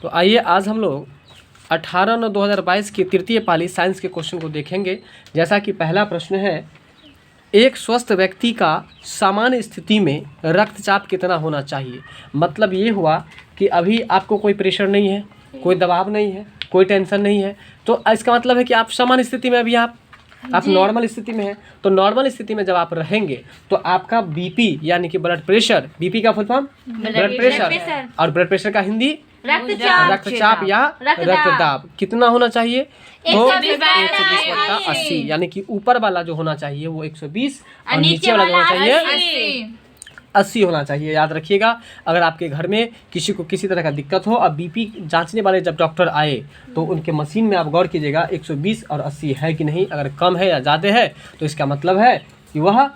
तो आइए आज हम लोग 18/9/2022 की तृतीय पाली साइंस के क्वेश्चन को देखेंगे। जैसा कि पहला प्रश्न है, एक स्वस्थ व्यक्ति का सामान्य स्थिति में रक्तचाप कितना होना चाहिए। मतलब ये हुआ कि अभी आपको कोई प्रेशर नहीं है, कोई दबाव नहीं है, कोई टेंशन नहीं है, तो इसका मतलब है कि आप सामान्य स्थिति में अभी आप नॉर्मल स्थिति में हैं। तो नॉर्मल स्थिति में जब आप रहेंगे तो आपका बीपी यानी कि ब्लड प्रेशर, बीपी का फुल फॉर्म ब्लड प्रेशर, और ब्लड प्रेशर का हिंदी रक्तचाप या रक्तदाब कितना होना चाहिए, तो 120/80, यानी कि ऊपर वाला जो होना चाहिए वो 120 और नीचे वाला जो होना चाहिए 80 होना चाहिए। याद रखिएगा, अगर आपके घर में किसी को किसी तरह का दिक्कत हो, अब बीपी जांचने वाले जब डॉक्टर आए तो उनके मशीन में आप गौर कीजिएगा 120 और 80 है कि नहीं। अगर कम है या ज़्यादा है तो इसका मतलब है कि वह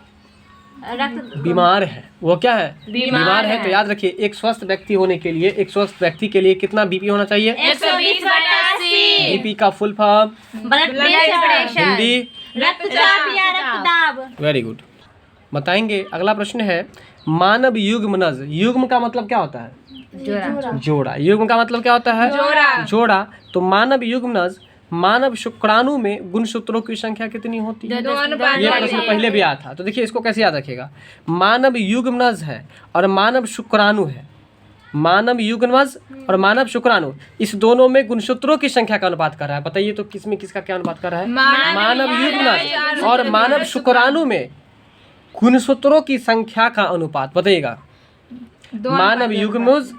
बीमार है। वो क्या है? बीमार है। तो याद रखिए, एक स्वस्थ व्यक्ति होने के लिए, एक स्वस्थ व्यक्ति के लिए कितना बीपी होना चाहिए? 120/80। बीपी का full form blood pressure, Hindi रक्तचाप या रक्तदाब। वेरी गुड, बताएंगे। अगला प्रश्न है, मानव युग्मनज। युग्म का मतलब क्या होता है? जोड़ा। युग्म का मतलब क्या होता है? जोड़ा। तो मानव युग्मनज, मानव शुक्राणु में गुणसूत्रों की संख्या कितनी होती है? ये प्रश्न पहले भी आया था। तो देखिए इसको कैसे याद रखिएगा। मानव युग्मनज है और मानव शुक्राणु है। मानव युग्मनज और मानव शुक्राणु, इस दोनों में गुणसूत्रों की संख्या का अनुपात कर रहा है। बताइए तो किसमें किसका क्या अनुपात कर रहा है? मानव युग्मनज और मानव शुक्राणु में गुणसूत्रों की संख्या का अनुपात बताइएगा। मानव युग्मनज,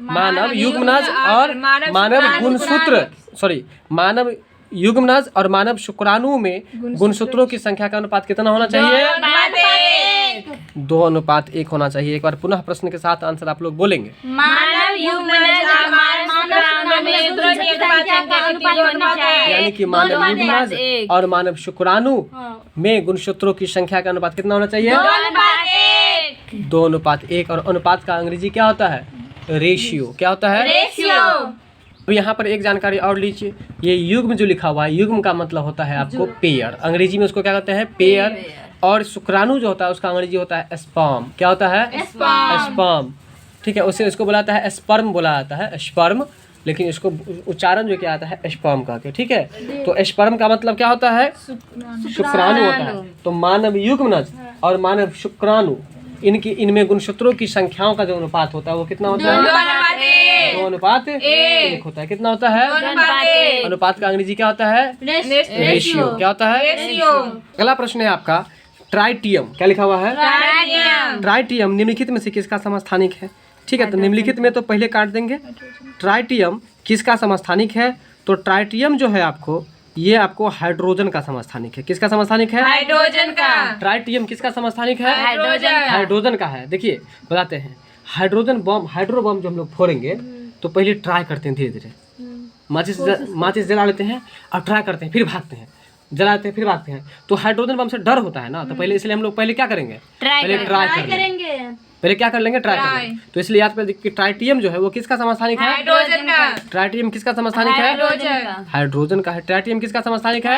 मानव युग्मनज और मानव गुणसूत्र, सॉरी, मानव युग्मनज और मानव शुक्राणु में गुणसूत्रों की संख्या का अनुपात कितना होना चाहिए? 2:1 होना चाहिए। एक बार पुनः प्रश्न के साथ आंसर आप लोग बोलेंगे। मानव युग्मनज और मानव शुक्राणु में गुणसूत्रों की संख्या का अनुपात होना चाहिए। यानी कि मानव युग्मनज और मानव शुक्राणु में गुणसूत्रों की संख्या का अनुपात कितना होना चाहिए? 2:1। और अनुपात का अंग्रेजी क्या होता है? रेशियो। क्या होता है? रेशियो। अब यहाँ पर एक जानकारी और लीजिए। ये युग्म जो लिखा हुआ है, युग्म का मतलब होता है आपको पेयर। अंग्रेजी में उसको क्या कहते हैं? पेयर। और शुक्राणु जो होता है उसका अंग्रेजी होता है स्पर्म। क्या होता है? स्पर्म। ठीक है, उसे उसको बोलाता है स्पर्म, बोला जाता है स्पर्म, लेकिन इसको उच्चारण जो क्या आता है स्पर्म कह के। ठीक है, तो स्पर्म का मतलब क्या होता है? शुक्राणु होता है। तो मानव युग्मनज और मानव शुक्राणु, इनमें गुणसूत्रों की संख्याओं का जो अनुपात होता है वो कितना होता है? 2:1 होता है। कितना होता है? अनुपात का अंग्रेजी क्या होता है? रेशियो। क्या होता है? अगला प्रश्न है आपका, ट्राइटियम। क्या लिखा हुआ है? ट्राइटियम निम्नलिखित में से किसका समस्थानिक है? ठीक है, तो निम्नलिखित में तो पहले काट देंगे। ट्राइटियम किसका समस्थानिक है? तो ट्राइटियम जो है आपको, ये आपको हाइड्रोजन का समस्थानिक है। किसका समस्थानिक है? हाइड्रोजन का। ट्राइटियम किसका समस्थानिक है? हाइड्रोजन का है। देखिए बताते हैं, हाइड्रोजन बम, हाइड्रो बम जो हम लोग फोड़ेंगे तो पहले ट्राई करते हैं, धीरे धीरे माचिस जला लेते हैं और ट्राई करते हैं, फिर भागते हैं, जलाते हैं, फिर भागते हैं। तो हाइड्रोजन बम से डर होता है ना, तो पहले इसलिए हम लोग पहले क्या करेंगे? पहले ट्राई करेंगे। पहले क्या कर लेंगे? ट्राई करेंगे। तो इसलिए याद कर कि ट्राइटियम जो है वो किसका समस्थानिक है? ट्राइटियम किसका समस्थानिक है? हाइड्रोजन का है। ट्राइटियम किसका समस्थानिक है?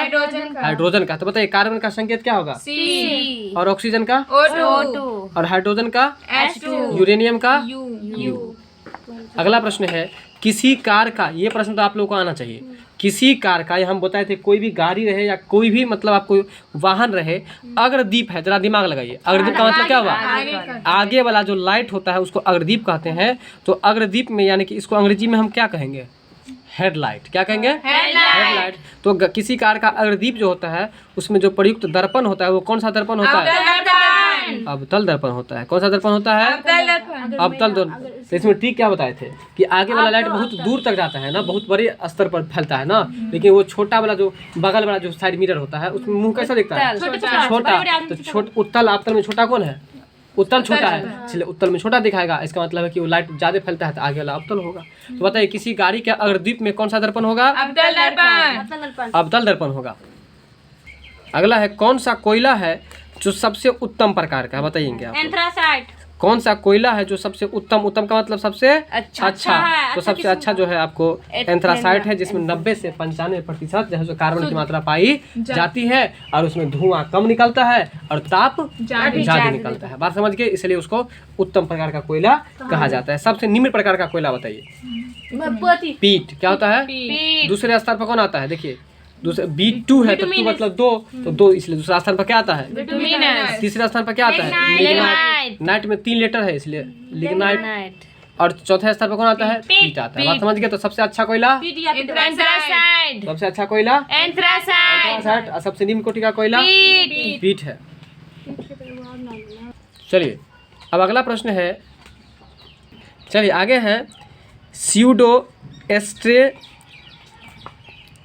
हाइड्रोजन का। तो बताइए कार्बन का संकेत क्या होगा? C। और ऑक्सीजन का O2। और हाइड्रोजन का H2। यूरेनियम का U। अगला प्रश्न है, किसी कार का, ये प्रश्न तो आप लोगों को आना चाहिए, किसी कार का, ये हम बताए थे, कोई भी गाड़ी रहे या कोई भी मतलब आपको वाहन रहे, अग्रदीप है। जरा दिमाग लगाइए, अग्रदीप का मतलब क्या हुआ? आगे वाला जो लाइट होता है उसको अग्रदीप कहते हैं। तो अग्रदीप में यानी कि इसको अंग्रेजी में हम क्या कहेंगे? हेडलाइट। क्या कहेंगे? हेडलाइट। तो किसी कार का अग्रदीप जो होता है उसमें जो प्रयुक्त दर्पण होता है वो कौन सा दर्पण होता है? अवतल दर्पण होता है। कौन सा दर्पण होता है? अवतल दर्पण। तो इसमें ठीक क्या बताए थे कि आगे वाला लाइट बहुत दूर तक जाता है ना, बहुत बड़े स्तर पर फैलता है ना, लेकिन वो छोटा वाला जो बगल वाला जो साइड मिरर होता है उसमें मुंह कैसा दिखता है? छोटा। तो उत्तल अवतल में छोटा कौन है? उत्तल छोटा है, इसलिए उत्तल में छोटा दिखाएगा। इसका मतलब है कि वो लाइट ज्यादा फैलता है तो आगे वाला अवतल होगा। तो बताइए किसी गाड़ी के अग्रदीप में कौन सा दर्पण होगा? अवतल दर्पण होगा। अगला है, कौन सा कोयला है जो सबसे उत्तम प्रकार का है? बताइएंगे आप। एंथ्रासाइट। कौन सा कोयला है जो सबसे उत्तम, उत्तम का मतलब सबसे अच्छा अच्छा, तो सबसे अच्छा जो है आपको एंथ्रासाइट है, जिसमें 90 से 95% जो है सो कार्बन की मात्रा पाई जाती है और उसमें धुआं कम निकलता है और ताप ज्यादा निकलता है। बात समझ गए, इसलिए उसको उत्तम प्रकार का कोयला कहा जाता है। सबसे निम्न प्रकार का कोयला बताइए। पीट क्या होता है? दूसरे स्थान पर कौन आता है? देखिए दूसरे B2 है तो 2 मतलब 2, तो 2 इसलिए दूसरा स्थान पर क्या आता है? तीसरे स्थान पर क्या आता है? लिग्नाइट। नाइट में 3 लेटर है इसलिए लिग्नाइट। और चौथे स्थान पर कौन आता है? पीट आता है। बात समझ गए, तो सबसे अच्छा कोयला सबसे अच्छा कोयला एंथ्रासाइट और सबसे निम्न कोटि का कोयला पीट है। चलिए अब अगला प्रश्न है, चलिए आगे है स्यूडो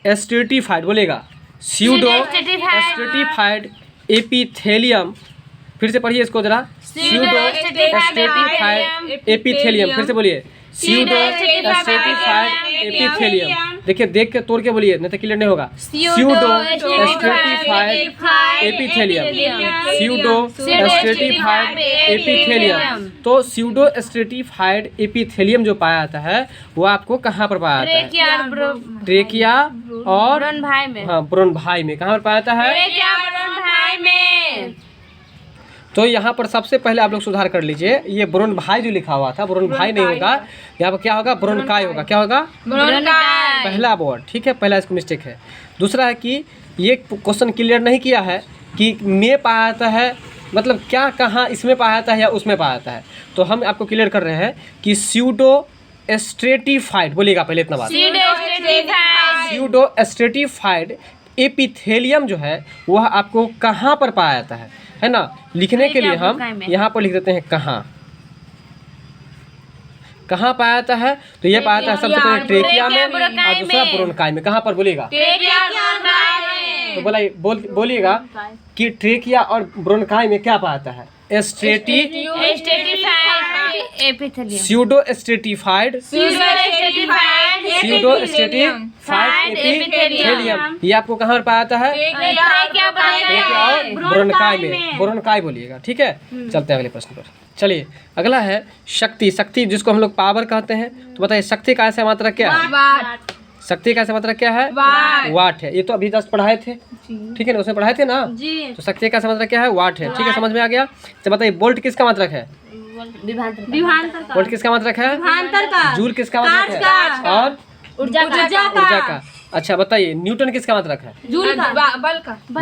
एस्ट्रेटिफाइड, बोलेगा स्यूडो एस्ट्रेटिफाइड एपिथेलियम। फिर से पढ़िए इसको जरा, स्यूडो एस्ट्रेटिफाइड एपिथेलियम। फिर से बोलिए स्यूडो एस्ट्रेटिफाइड एपिथेलियम। देखिए देख के तोड़ के बोलिए, नहीं तो क्लियर नहीं होगा। Pseudo stratified epithelium, pseudo stratified epithelium. तो स्यूडो एस्ट्रेटिफाइड एपिथेलियम जो पाया जाता है वो आपको कहाँ पर पाया जाता है? ट्रेकिया और हाँ ब्रोनभाई में। कहाँ पर पाया जाता है? तो यहाँ पर सबसे पहले आप लोग सुधार कर लीजिए, ये ब्रोनभाई जो लिखा हुआ था, ब्रोनभाई नहीं होगा, यहाँ पर क्या होगा? ब्रोनकाई होगा। क्या होगा? पहला वर्ड, ठीक है, पहला इसको मिस्टेक है। दूसरा है कि ये क्वेश्चन क्लियर नहीं किया है कि में पाया जाता है, मतलब क्या कहाँ इसमें पाया जाता है या उसमें पाया जाता है। तो हम आपको क्लियर कर रहे हैं कि स्यूडो एस्ट्रेटिफाइड, बोलिएगा पहले इतना बात, स्यूडो एस्ट्रेटिफाइड एपिथेलियम जो है वह आपको कहाँ पर पाया जाता है ना? लिखने के लिए हम यहाँ पर लिख देते हैं कहाँ पाया जाता है। तो ये पाया जाता है सबसे पहले ट्रेकिया में और दूसरा ब्रोनकाई में। कहाँ पर बोलिएगा? तो बोलिएगा कि ट्रेकिया और ब्रोनकाई में क्या पाया जाता है? Pseudo stratified epithelium. ये आपको कहाँ पर पाया जाता है? और ब्रोनकाई में। ब्रोनकाई बोलिएगा, ठीक है। चलते हैं अगले प्रश्न पर। चलिए अगला है शक्ति। शक्ति जिसको हम लोग पावर कहते हैं, तो बताइए शक्ति का ऐसा मात्रक क्या है? शक्ति का ऐसा मात्रक क्या है? वाट है। ये तो अभी जस्ट पढ़ाए थे, ठीक है ना, उसमें पढ़ाए थे ना। तो शक्ति का ऐसा मात्रक क्या है? वाट है, ठीक है, समझ में आ गया। तो बताइए बोल्ट किसका मात्रक है? बोल्ट किसका मात्रक है? जूल किसका मात्रक है? और ऊर्जा का। अच्छा बताइए न्यूटन किसका मात्रक है?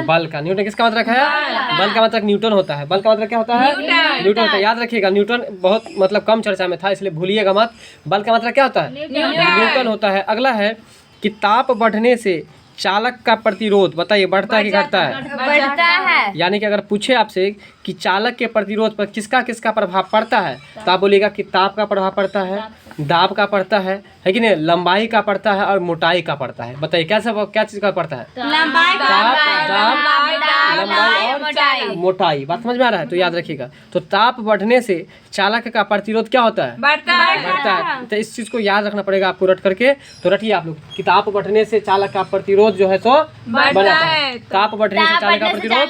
बल का। न्यूटन किसका मात्रक है? बल का मात्रक न्यूटन होता है। बल का मात्रक क्या होता है? न्यूटन होता है। याद रखिएगा, न्यूटन बहुत मतलब कम चर्चा में था, इसलिए भूलिएगा मत। बल का मात्रक क्या होता है? न्यूटन होता है। अगला है कि ताप बढ़ने से चालक का प्रतिरोध, बताइए बढ़ता है कि घटता है? बढ़ता है। यानी कि अगर पूछे आपसे कि चालक के प्रतिरोध पर किसका किसका प्रभाव पड़ता है, तो आप बोलिएगा कि ताप का प्रभाव पड़ता है, दाब का पड़ता है कि नहीं, लंबाई का पड़ता है और मोटाई का पड़ता है। बताइए क्या चीज का पड़ता है? लंबाई, लंबाई और मोटाई। बात समझ में आ रहा है? तो याद रखिएगा, तो ताप बढ़ने से चालक का प्रतिरोध क्या होता है? बढ़ता है। तो इस चीज को याद रखना पड़ेगा आपको, रट करके। तो रटिए आप लोग कि ताप बढ़ने से चालक का प्रतिरोध जो है सो बढ़ता है। ताप बढ़ने से चालक का प्रतिरोध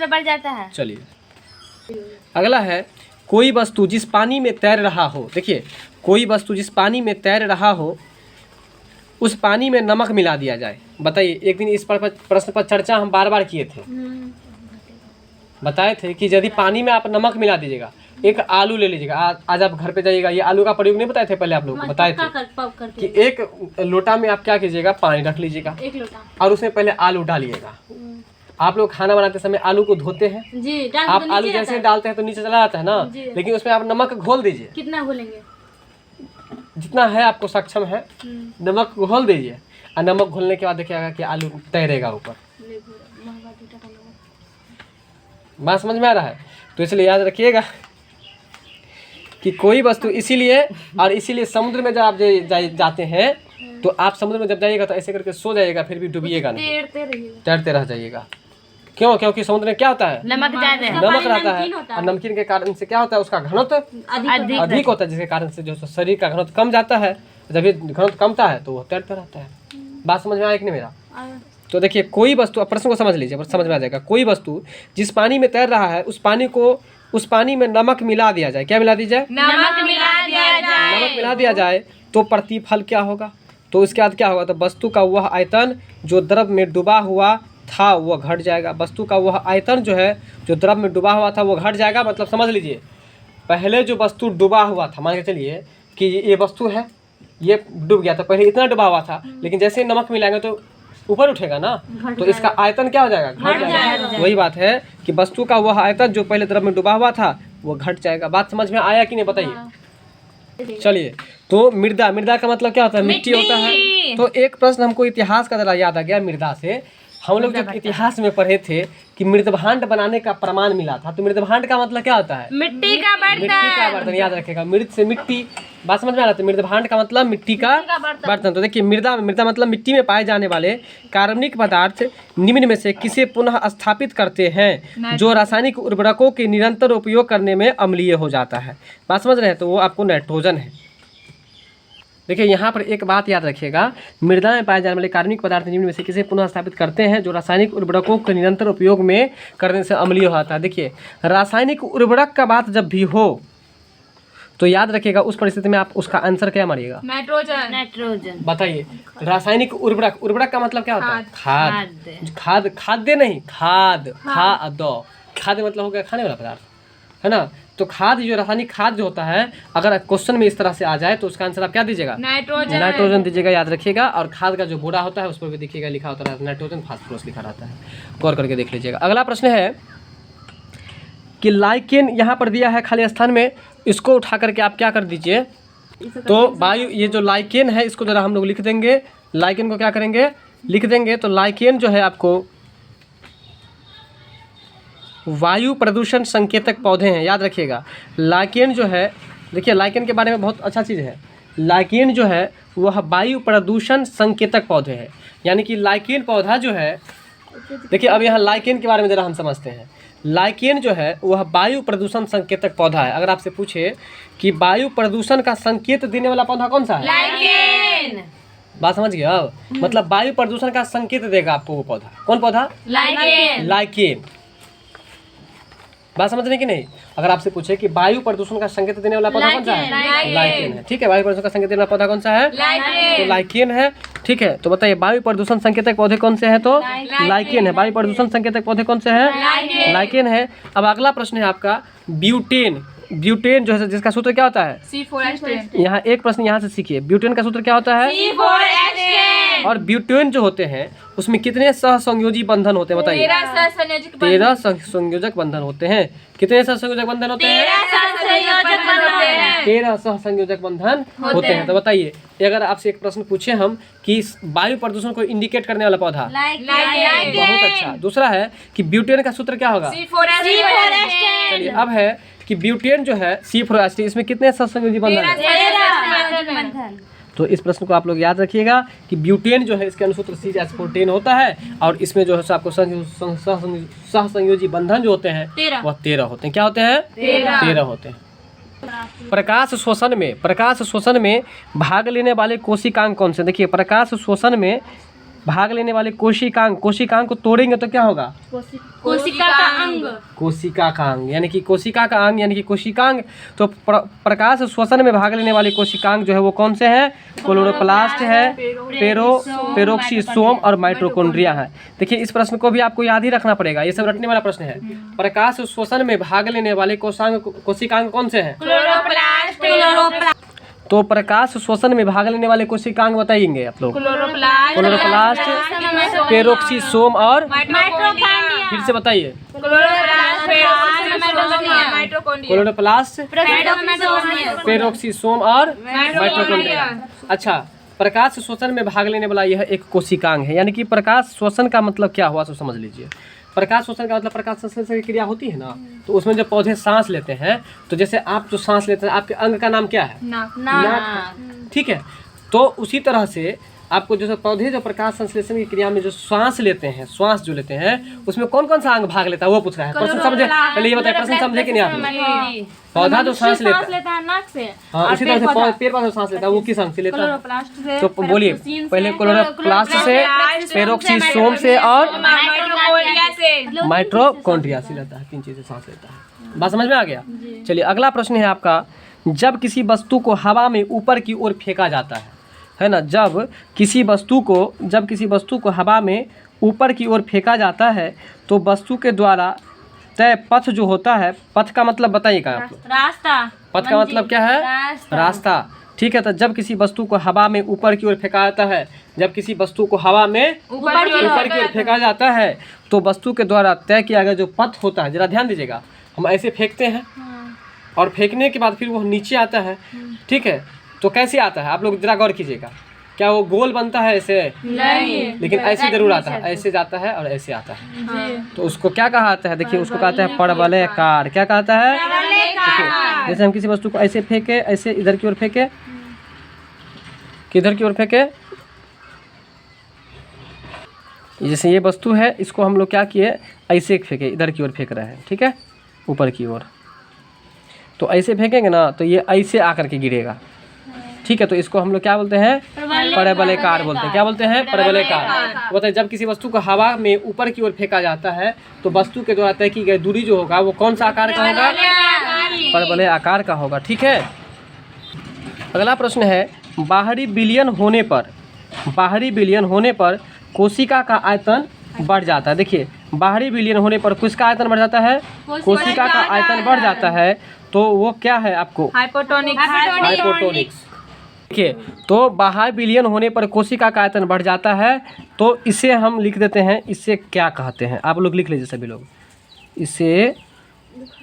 बढ़ जाता है। चलिए अगला है कोई वस्तु जिस पानी में तैर रहा हो। देखिए कोई वस्तु जिस पानी में तैर रहा हो उस पानी में नमक मिला दिया जाए। बताइए, एक दिन इस प्रश्न पर चर्चा हम बार बार किए थे, बताए थे कि यदि पानी में आप नमक मिला दीजिएगा, एक आलू ले लीजिएगा, आज आप घर पे जाइएगा, ये आलू का प्रयोग नहीं बताए थे पहले आप लोग को, बताए थे कि एक लोटा में आप क्या कीजिएगा, पानी रख लीजिएगा और उसमें पहले आलू डालिएगा। आप लोग खाना बनाते समय आलू को धोते हैं जी, आप तो आलू जैसे डालते हैं तो नीचे चला जाता है ना, लेकिन उसमें आप नमक घोल दीजिए। कितना घोलेंगे? जितना है आपको सक्षम है, नमक घोल दीजिए और नमक घोलने के बाद देखिएगा कि आलू तैरेगा ऊपर। बात समझ में आ रहा है? तो इसलिए याद रखिएगा कि कोई वस्तु, इसीलिए समुद्र में जब आप जाते हैं तो आप समुद्र में जब जाइएगा तो ऐसे करके सो जाइएगा, फिर भी डूबिएगा नहीं, तैरते रह जाइएगा। क्यों? क्योंकि समुद्र में क्या होता है? नमक रहता है और नमकीन के कारण से क्या होता है, उसका घनत्व अधिक होता है, जिसके कारण से जो शरीर का घनत्व कम जाता है। जब ये घनत्व कमता है तो वो तैरता रहता है। बात समझ में आया कि नहीं मेरा? तो देखिए कोई वस्तु, अब प्रश्न को समझ लीजिए, समझ में आ जाएगा। कोई वस्तु जिस पानी में तैर रहा है उस पानी में नमक मिला दिया जाए। क्या मिला दिया जाए? नमक मिला दिया जाए। नमक मिला दिया जाए तो प्रतिफल क्या होगा? तो उसके बाद क्या होगा? तो वस्तु का वह आयतन जो द्रव में डूबा हुआ था वो घट जाएगा। वस्तु का वह आयतन जो है जो द्रव में डूबा हुआ था वो घट जाएगा। मतलब समझ लीजिए, पहले जो वस्तु डूबा हुआ था, मान के चलिए कि ये वस्तु है, ये डूब गया था, पहले इतना डूबा हुआ था, लेकिन जैसे ही नमक मिलाएंगे तो ऊपर उठेगा ना, तो इसका आयतन क्या हो जाएगा? घट जाएगा। वही बात है कि वस्तु का वह आयतन जो पहले द्रव में डूबा हुआ था वो घट जाएगा। बात समझ में आया कि नहीं बताइए? चलिए, तो मृदा का मतलब क्या होता है? मिट्टी होता है। तो एक प्रश्न हमको इतिहास का जरा याद आ गया मृदा से। हम लोग जब इतिहास में पढ़े थे कि मृदभांड बनाने का प्रमाण मिला था, तो मृदभांड का मतलब क्या होता है? मिट्टी का बर्तन। मिट्टी का बर्तन, याद रखेगा। मृद से मिट्टी, बात समझ में आ रहा है? मृदभांड का मतलब मिट्टी का बर्तन। तो देखिए मृदा मतलब मिट्टी में पाए जाने वाले कार्बनिक पदार्थ निम्न में से किसे पुनः स्थापित करते हैं जो रासायनिक उर्वरकों के निरंतर उपयोग करने में अम्लीय हो जाता है। बात समझ रहे हैं? तो वो आपको नाइट्रोजन है। देखिए यहाँ पर एक बात याद रखिएगा, मृदा में पाए जाने वाले कार्बनिक पदार्थ निम्न में से किसे पुनः स्थापित करते हैं जो रासायनिक उर्वरकों के निरंतर उपयोग में करने से अम्लीय होता है। देखिए रासायनिक उर्वरक का बात जब भी हो तो याद रखिएगा उस परिस्थिति में आप उसका आंसर क्या मारिएगा? नाइट्रोजन। बताइए, रासायनिक उर्वरक का मतलब क्या होता है? खाद। खाद्य नहीं, खाद मतलब हो गया खाने वाला पदार्थ, है ना। तो खाद, जो रासायनिक खाद जो होता है, अगर क्वेश्चन में इस तरह से आ जाए तो उसका आंसर आप क्या दीजिएगा? नाइट्रोजन दीजिएगा, याद रखिएगा। और खाद का जो बोरा होता है उस पर भी देखिएगा लिखा होता है नाइट्रोजन फास्फोरस लिखा रहता है, गौर करके देख लीजिएगा। अगला प्रश्न है कि लाइकेन यहाँ पर दिया है खाली स्थान में, इसको उठा करके आप क्या कर दीजिए? तो वायु, ये जो लाइकेन है इसको जरा हम लोग लिख देंगे। लाइकेन को क्या करेंगे? लिख देंगे। तो लाइकेन जो है आपको वायु प्रदूषण संकेतक पौधे हैं, याद रखिएगा। लाइकेन जो है, देखिए लाइकेन के बारे में बहुत अच्छा चीज़ है। लाइकेन जो है वह वायु प्रदूषण संकेतक पौधे हैं। यानी कि लाइकेन पौधा जो है, देखिए अब यहाँ लाइकेन के बारे में ज़रा हम समझते हैं। लाइकेन जो है वह वायु प्रदूषण संकेतक पौधा है। अगर आपसे पूछे कि वायु प्रदूषण का संकेत देने वाला पौधा कौन सा है? लाइकेन। बात समझ गए अब? मतलब वायु प्रदूषण का संकेत देगा आपको वो पौधा। कौन पौधा? लाइकेन। बात समझ रहे कि नहीं? अगर आपसे पूछे कि वायु प्रदूषण का संकेत देने वाला पौधा कौन सा है? लाइकेन है। ठीक है, वायु प्रदूषण का संकेत देने वाला पौधा कौन सा है? तो लाइकेन है। ठीक है, तो बताइए वायु प्रदूषण संकेतक पौधे कौन से हैं? तो लाइकेन है। वायु प्रदूषण संकेतक पौधे कौन से हैं? लाइकेन है। अब अगला प्रश्न है आपका ब्यूटेन। ब्यूटेन जो है जिसका सूत्र क्या होता है? यहाँ एक प्रश्न यहाँ से सीखिए, ब्यूटेन का सूत्र क्या होता है? और ब्यूटेन जो होते हैं उसमें कितने सहसंयोजी बंधन होते हैं? बताइए। 13 सहसंयोजक बंधन होते हैं। कितने सहसंयोजक बंधन होते हैं? 13 सहसंयोजक बंधन होते हैं। तो बताइए, अगर आपसे एक प्रश्न पूछे हम कि वायु प्रदूषण को इंडिकेट करने वाला पौधा, बहुत अच्छा। दूसरा है कि ब्यूटेन का सूत्र क्या होगा? चलिए अब है कि ब्यूटेन जो है C4H10, इसमें कितने सहसंयोजी बंधन है? तो इस प्रश्न को आप लोग याद रखिएगा कि ब्यूटेन जो है इसके अनुसूत्र CH410 होता है और इसमें जो है आपको सहसंयोजी बंधन जो होते हैं वह 13 होते हैं। क्या होते हैं? 13 होते हैं। प्रकाश श्वसन में भाग लेने वाले कोशिकांग कौन से? देखिए प्रकाश श्वसन में भाग लेने वाले कोशिकांग को तोड़ेंगे तो क्या होगा? कोशिका का अंग, यानी कि कोशिकांग। तो प्रकाश श्वसन में भाग लेने वाले कोशिकांग जो है वो कौन से हैं? क्लोरोप्लास्ट है, पेरोक्सीसोम और माइटोकॉन्ड्रिया है। देखिए इस प्रश्न को भी आपको याद ही रखना पड़ेगा, ये सब रटने वाला प्रश्न है। प्रकाश श्वसन में भाग लेने वाले कोशिकांग कौन से हैं? क्लोरोप्लास्ट। तो प्रकाश श्वसन में भाग लेने वाले कोशिकांग बताएंगे आप लोग? क्लोरोप्लास्ट, पेरोक्सीसोम और फिर से बताइए। क्लोरोप्लास्ट, पेरोक्सीसोम और माइटोकॉन्ड्रिया। अच्छा, प्रकाश श्वसन में भाग लेने वाला यह एक कोशिकांग है। यानी कि प्रकाश श्वसन का मतलब क्या हुआ तो समझ लीजिए। प्रकाश श्वसन का मतलब प्रकाश संश्लेषण की क्रिया होती है ना, तो उसमें जब पौधे सांस लेते हैं तो जैसे आप जो सांस लेते हैं आपके अंग का नाम क्या है? नाक। ठीक है, तो उसी तरह से आपको जो पौधे जो प्रकाश संश्लेषण की क्रिया में जो श्वास लेते हैं, श्वास जो लेते हैं, उसमें कौन कौन सा अंग भाग लेता है वो पूछ रहा है। प्रश्न समझे? पहले ये बताइए, प्रश्न समझे कि नहीं आप? पौधा जो सांस लेता है नाक से, हाँ, उसी तरह से पेड़ पौधा सांस लेता है, वो किस अंग से लेता है? तो बोलिए, पहले क्लोरोप्लास्ट से, पेरोक्सीसोम से और माइटोकॉन्ड्रिया से लेता है। 3 चीजें सांस लेता है। बात समझ में आ गया? चलिए अगला प्रश्न है आपका, जब किसी वस्तु को हवा में ऊपर की ओर फेंका जाता है ना, जब किसी वस्तु को हवा में ऊपर की ओर फेंका जाता है तो वस्तु के द्वारा तय पथ जो होता है, पथ का मतलब बताइएगा आप लोग। रास्ता। पथ का मतलब क्या है? रास्ता। ठीक है, तो जब किसी वस्तु को हवा में ऊपर की ओर फेंका जाता है, जब किसी वस्तु को हवा में ऊपर की ओर फेंका जाता है तो वस्तु के द्वारा तय किया गया जो पथ होता है, जरा ध्यान दीजिएगा, हम ऐसे फेंकते हैं और फेंकने के बाद फिर वो नीचे आता है। ठीक है, तो कैसे आता है आप लोग जरा गौर कीजिएगा। क्या वो गोल बनता है ऐसे? नहीं, लेकिन ऐसे जरूर आता है, ऐसे जाता है और ऐसे आता है। तो उसको क्या कहा है? देखिए, उसको कहते हैं परवलयाकार। क्या कहता है? जैसे हम किसी वस्तु को ऐसे फेंके, ऐसे इधर की ओर फेंके, किधर की ओर फेंके, जैसे ये वस्तु है, इसको हम लोग क्या किए, ऐसे फेंके, इधर की ओर फेंक रहे हैं। ठीक है, ऊपर की ओर। तो ऐसे फेंकेंगे ना तो ये ऐसे आकर के गिरेगा। ठीक है, तो इसको हम लोग क्या बोलते हैं? परवलयाकार बोलते हैं। क्या बोलते हैं? परवलयाकार। बताइए, जब किसी वस्तु को हवा में ऊपर की ओर फेंका जाता है तो वस्तु के द्वारा तय की गई दूरी जो होगा वो कौन सा आकार का होगा? परवलयाकार का होगा। ठीक है, अगला प्रश्न है, बाहरी विलयन होने पर कोशिका का आयतन बढ़ जाता है। देखिए, बाहरी विलयन होने पर किसका आयतन बढ़ जाता है? कोशिका का आयतन बढ़ जाता है। तो वो क्या है आपको? हाइपोटोनिक्स। देखिए, तो बाहरी विलयन होने पर कोशिका का आयतन बढ़ जाता है, तो इसे हम लिख देते हैं, इसे क्या कहते हैं? आप लोग लिख लीजिए सभी लोग, इसे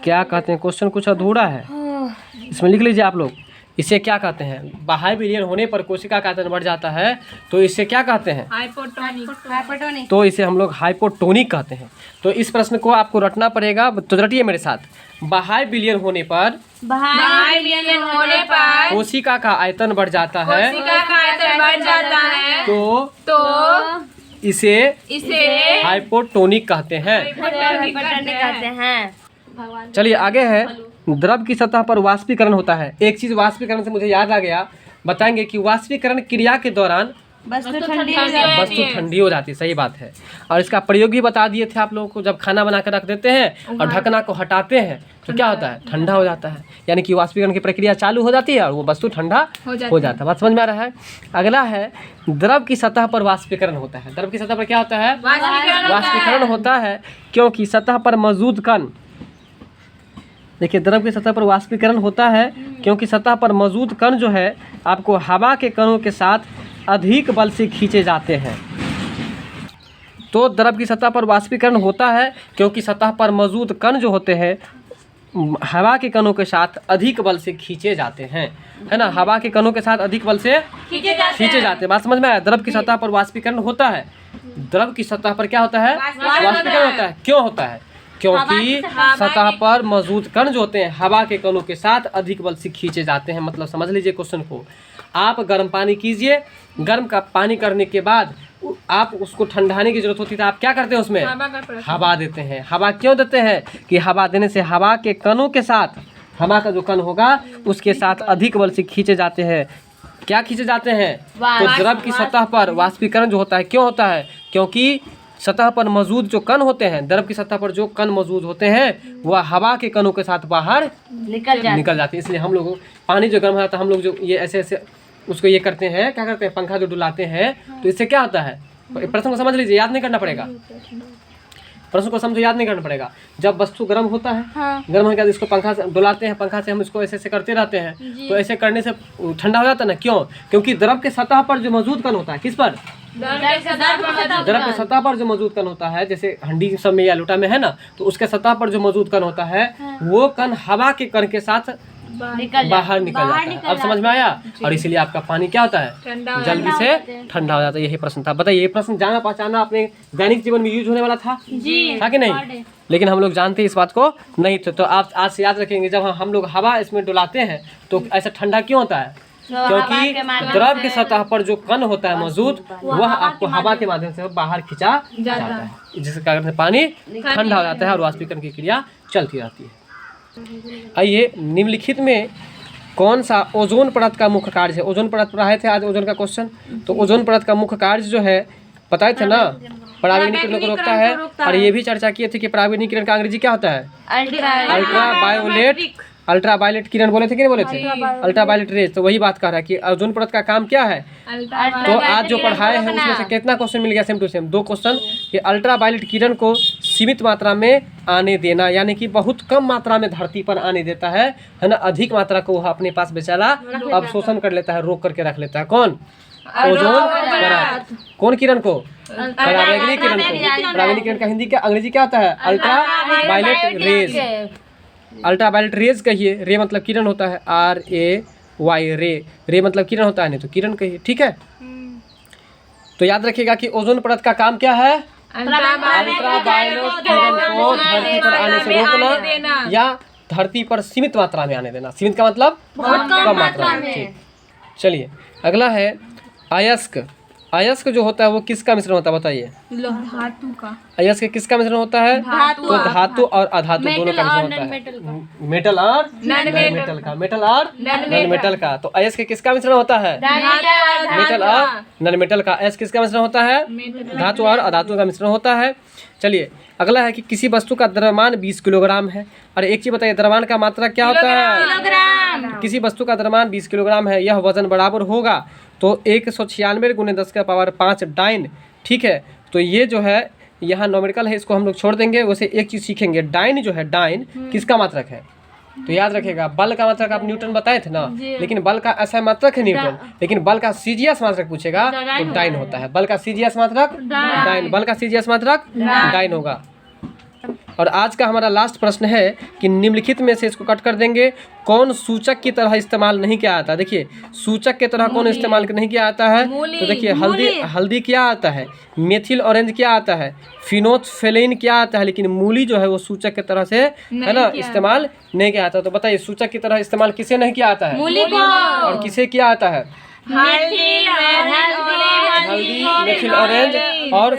क्या कहते हैं? क्वेश्चन कुछ अधूरा है, इसमें लिख लीजिए आप लोग, इसे क्या कहते हैं? बाहरी विलयन होने पर कोशिका का आयतन बढ़ जाता है तो इसे क्या कहते हैं? हाइपोटोनिक। तो इसे हम लोग हाइपोटोनिक कहते हैं। तो इस प्रश्न को आपको रटना पड़ेगा, तो रटिए मेरे साथ। बाहरी विलयन होने पर कोशिका का आयतन बढ़ जाता है तो इसे हाइपोटोनिक कहते हैं। चलिए आगे है, द्रव की सतह पर वाष्पीकरण होता है। एक चीज वाष्पीकरण से मुझे याद आ गया, बताएंगे कि वाष्पीकरण क्रिया के दौरान वस्तु ठंडी हो जाती है। सही बात है, और इसका प्रयोग भी बता दिए थे आप लोगों को। जब खाना बना कर रख देते हैं और ढकना को हटाते हैं तो क्या होता है? ठंडा हो जाता है, यानी कि वाष्पीकरण की प्रक्रिया चालू हो जाती है और वो वस्तु ठंडा हो जाता है। बात समझ में आ रहा है? अगला है, द्रव की सतह पर वाष्पीकरण होता है। द्रव की सतह पर क्या होता है? वाष्पीकरण होता है क्योंकि सतह पर मौजूद कण, देखिए, द्रव की सतह पर वाष्पीकरण होता है क्योंकि सतह पर मौजूद कण जो है आपको हवा के कणों के साथ अधिक बल से खींचे जाते हैं। तो द्रव की सतह पर वाष्पीकरण होता है क्योंकि सतह पर मौजूद कण जो होते हैं हवा के कणों के साथ अधिक बल से खींचे जाते हैं, है ना? हवा के कणों के साथ अधिक बल से खींचे जाते हैं। बात समझ में आया? द्रव की सतह पर वाष्पीकरण होता है। द्रव की सतह पर क्या होता है? वाष्पीकरण होता है। क्यों होता है? क्योंकि सतह पर मौजूद कण जो होते हैं हवा के कणों के साथ अधिक बल से खींचे जाते हैं। मतलब समझ लीजिए क्वेश्चन को, आप गर्म पानी कीजिए, गर्म का पानी करने के बाद आप उसको ठंडाने की जरूरत होती है, आप क्या करते हैं? उसमें हवा देते हैं। हवा क्यों देते हैं? कि हवा देने से हवा के कणों के साथ, हवा का जो कण होगा उसके साथ अधिक बल से खींचे जाते हैं। क्या खींचे जाते हैं? तो द्रव की सतह पर वाष्पीकरण जो होता है, क्यों होता है? क्योंकि सतह पर मौजूद जो कण होते हैं, द्रव की सतह पर जो कण मौजूद होते हैं वह हवा के कणों के साथ बाहर निकल जाते हैं। इसलिए हम लोग पानी जो गर्म हो जाता है, हम लोग जो ये ऐसे ऐसे उसको ये करते हैं, क्या करते हैं? पंखा जो डुलाते हैं, तो इससे क्या होता है? प्रश्न को समझ लीजिए, याद नहीं करना पड़ेगा। प्रश्न को समझो, याद नहीं करना पड़ेगा। जब वस्तु गर्म होता है, गर्म होने के बाद इसको पंखा से डुलाते हैं, पंखा से हम इसको ऐसे ऐसे करते रहते हैं, तो ऐसे करने से ठंडा हो जाता है ना। क्यों? क्योंकि द्रव के सतह पर जो मौजूद कण होता है, किस पर? द्रव के सतह पर जो मौजूद कण होता है, जैसे हंडी सब में या लोटा में है ना, तो उसके सतह पर जो मौजूद कण होता है वो कण हवा के कण के साथ बाहर निकल जाता है। अब समझ में आया? और इसीलिए आपका पानी क्या होता है? जल्दी से ठंडा हो जाता है। यही प्रश्न था। बताइए, ये प्रश्न जाना पहचाना अपने दैनिक जीवन में यूज होने वाला था था कि नहीं? लेकिन हम लोग जानते इस बात को नहीं थे। तो आप आज से याद रखेंगे, जब हम लोग हवा इसमें डुलाते हैं तो ऐसा ठंडा क्यों होता है? क्योंकि द्रव की सतह पर जो कण होता है मौजूद वह आपको हवा के माध्यम से बाहर खींचा जाता है, जिसके कारण से पानी ठंडा हो जाता है और वाष्पीकरण की क्रिया चलती रहती है। आइए, निम्नलिखित में कौन सा ओजोन परत का मुख्य कार्य है? ओजोन परत पढ़ाए थे आज ओजोन का क्वेश्चन। तो ओजोन परत का मुख्य कार्य जो है पता थे ना, पराबैंगनी किरणों को रोकता है। और ये भी चर्चा किए थे कि पराबैंगनी किरण का अंग्रेजी क्या होता है? अल्ट्रा वायलेट किरण बोले थे कि नहीं बोले थे? Ultra violet rays. तो वही बात कह रहा है कि ओजोन परत का काम क्या है। तो आज जो पढ़ाए हैं उसमें से कितना क्वेश्चन मिल गया? सेम टू सेम 2 क्वेश्चन कि अल्ट्रा वायलेट किरण को सीमित मात्रा में आने देना, यानी कि बहुत कम मात्रा में धरती पर आने देता है ना, अधिक मात्रा को वह अपने पास बेचारा अवशोषण कर लेता है, रोक करके रख लेता है। कौन? ओजोन परत। कौन किरण को? पराबैंगनी किरण को। पराबैंगनी किरण का हिंदी क्या, अंग्रेजी क्या होता है? Ultra violet rays. Ultra violet rays कहिए, रे मतलब किरण होता है, RAY रे, रे मतलब किरण होता है, नहीं तो किरण कहिए, ठीक है। तो याद रखिएगा कि ओजोन परत का काम क्या है? अल्ट्रा वायलेट किरण को धरती पर आने से रोकना या धरती पर सीमित मात्रा में आने देना। सीमित का मतलब बहुत कम मात्रा में। ठीक, चलिए अगला है अयस्क। अयस्क जो होता है वो किसका मिश्रण होता है बताइए? धातु का। अयस्क किसका मिश्रण होता है? तो धातु और अधातु दोनों का मिश्रण होता है। मेटल और नॉन मेटल का। मेटल और नॉन मेटल का। तो अयस्क किसका मिश्रण होता है? मेटल और नॉन मेटल का। अयस्क किसका मिश्रण होता है? धातु और अधातु का मिश्रण होता है। चलिए अगला है कि किसी वस्तु का द्रव्यमान 20 किलोग्राम है। और एक चीज बताइए, द्रव्यमान का मात्रा क्या होता है? किसी वस्तु का द्रव्यमान 20 किलोग्राम है, यह वजन बराबर होगा तो 196 × 10⁵ डाइन। ठीक है, तो ये जो है यहाँ नॉमेरिकल है, इसको हम लोग छोड़ देंगे। वैसे एक चीज़ सीखेंगे, डाइन जो है, डाइन किसका मात्रक है? तो याद रखिएगा, बल का मात्रक आप न्यूटन बताए थे ना, लेकिन बल का ऐसा मात्रक है न्यूटन, लेकिन बल का सीजीएस मात्रक पूछेगा तो डाइन होता है। बल का सीजीएस मात्रक डाइन, बल का सीजीएस मात्रक डाइन होगा। और आज का हमारा लास्ट प्रश्न है कि निम्नलिखित में से इसको कट कर देंगे, कौन सूचक की तरह इस्तेमाल नहीं किया जाता? देखिए, सूचक की तरह कौन इस्तेमाल नहीं किया जाता है? तो देखिए, हल्दी क्या आता है, मेथिल ऑरेंज क्या आता है, फिनोल्फथालीन क्या आता है, लेकिन मूली जो है वो सूचक की तरह से है ना इस्तेमाल नहीं किया जाता। तो बताइए, सूचक की तरह इस्तेमाल किसे नहीं किया जाता है? मूली को। और किसे किया जाता है? हल्दी, मेथिल ऑरेंज और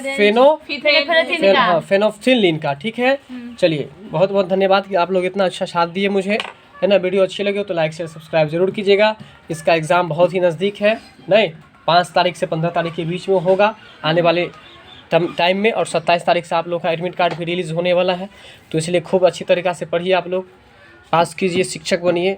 फेनोल्फथालीन का। ठीक है, चलिए बहुत बहुत धन्यवाद कि आप लोग इतना अच्छा साथ दिए मुझे, है ना। वीडियो अच्छी लगी हो तो लाइक शेयर सब्सक्राइब जरूर कीजिएगा। इसका एग्ज़ाम बहुत ही नज़दीक है, नहीं 5 तारीख से 15 तारीख के बीच में होगा आने वाले टाइम में। और 27 तारीख से आप लोग का एडमिट कार्ड भी रिलीज़ होने वाला है। तो इसलिए खूब अच्छी तरीक़ा से पढ़िए, आप लोग पास कीजिए, शिक्षक बनिए।